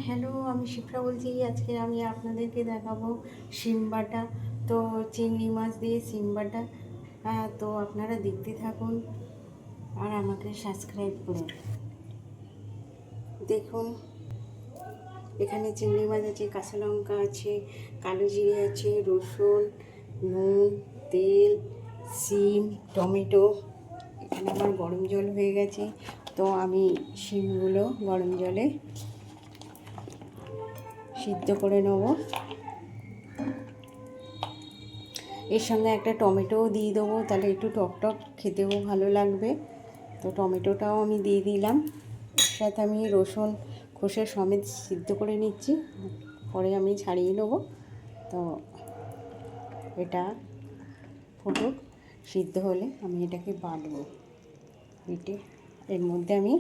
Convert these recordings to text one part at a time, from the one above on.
Hello, আমি শিপ্রা বলছি। আজকে আমি আপনাদেরকে দেখাবো শিম বাটা। তো চিংড়ি মাছ দিয়ে শিম বাটা। তো আপনারা দেখতে থাকুন আর আমাকে সাবস্ক্রাইব করুন। দেখুন, এখানে চিংড়ি মাছ আছে, কাঁচা লঙ্কা আছে, কালো জিরে আছে, রসুন, নুন, তেল, শিম, টমেটো। এখানে আমার গরম জল হয়ে গেছে, তো আমি শিমগুলো গরম জলে সিদ্ধ করে নেব। এর সঙ্গে একটা টমেটোও দিয়ে দেবো, তাহলে একটু টক খেতেও ভালো লাগবে। তো টমেটোটাও আমি দিয়ে দিলাম। এর সাথে আমি রসুন খোসা সমেত সিদ্ধ করে নিচ্ছি, পরে আমি ছাড়িয়ে নেব। তো এটা ফুটুক, সিদ্ধ হলে আমি এটাকে বাটবো। বেটে এর মধ্যে আমি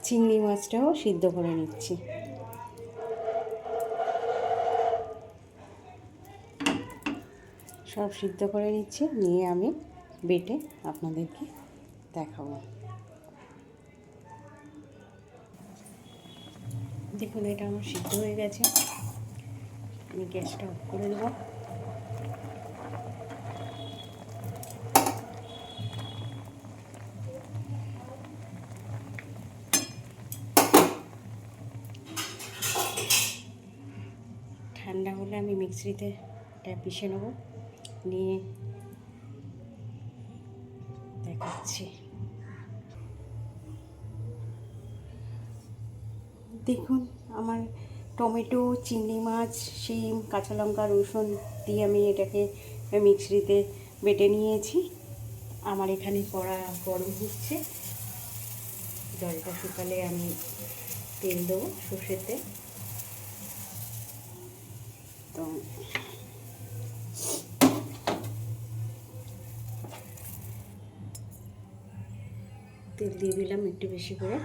চিংড়ি মাছটাও সিদ্ধ করে নিচ্ছি। সব সিদ্ধ করে নিচ্ছি, নিয়ে আমি বেটে আপনাদেরকে দেখাবো। দেখুন, এটা আমার সিদ্ধ হয়ে গেছে। আমি গ্যাসটা অফ করে দেবো। ঠান্ডা হলে আমি মিক্সিতে এটা পিষে নেব, নিয়ে দেখাচ্ছি। দেখুন, আমার টমেটো, চিংড়ি মাছ, শিম, কাঁচা লঙ্কা, রসুন দিয়ে আমি এটাকে মিক্সিতে বেটে নিয়েছি। আমার এখানে কড়া গরম হচ্ছে। জলটা শুকালে আমি তেল দেবো, সর্ষের তেল। তো তেল দিয়ে দিলাম একটু বেশি করে।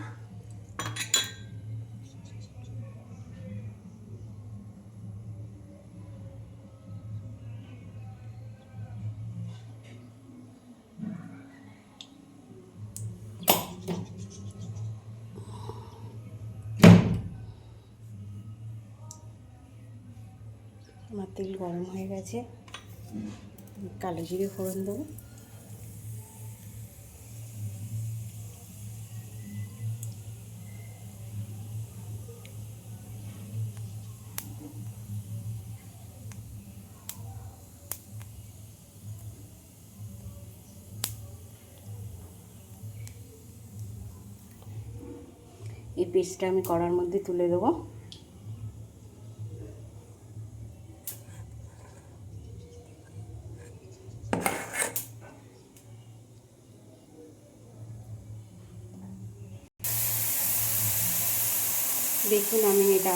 আমার তেল গরম হয়ে গেছে, কালো জিরে ফোড়ন দেবো। এই পেস্টটা আমি কড়ার মধ্যে তুলে দেবো। দেখুন, আমি এটা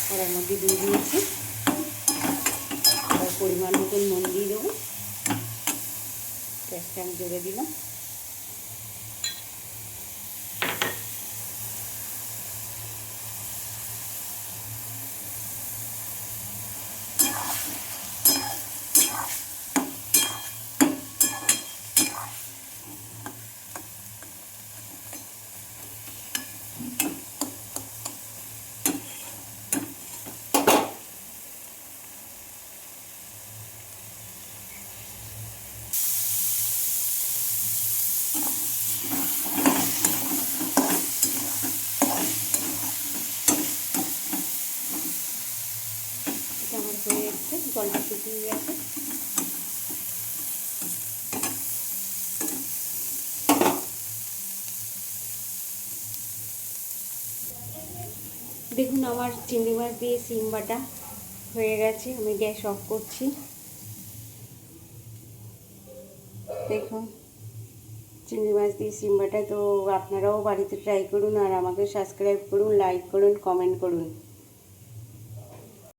কড়ার মধ্যে দিয়ে দিয়েছি। আর পরিমাণ মতন নুন দিয়ে দেবো। গ্যাসটা আমি জোরে দিলাম। আমার হয়ে এসছে, জলটা শুকিয়ে গেছে। দেখুন, আমার চিংড়ি মাছ দিয়ে শিম বাটা হয়ে গেছে। আমি গ্যাস অফ করছি। দেখুন, চিংড়ি মাছ দিয়ে শিম বাটা। তো আপনারাও বাড়িতে ট্রাই করুন আর আমাকে সাবস্ক্রাইব করুন, লাইক করুন, কমেন্ট করুন।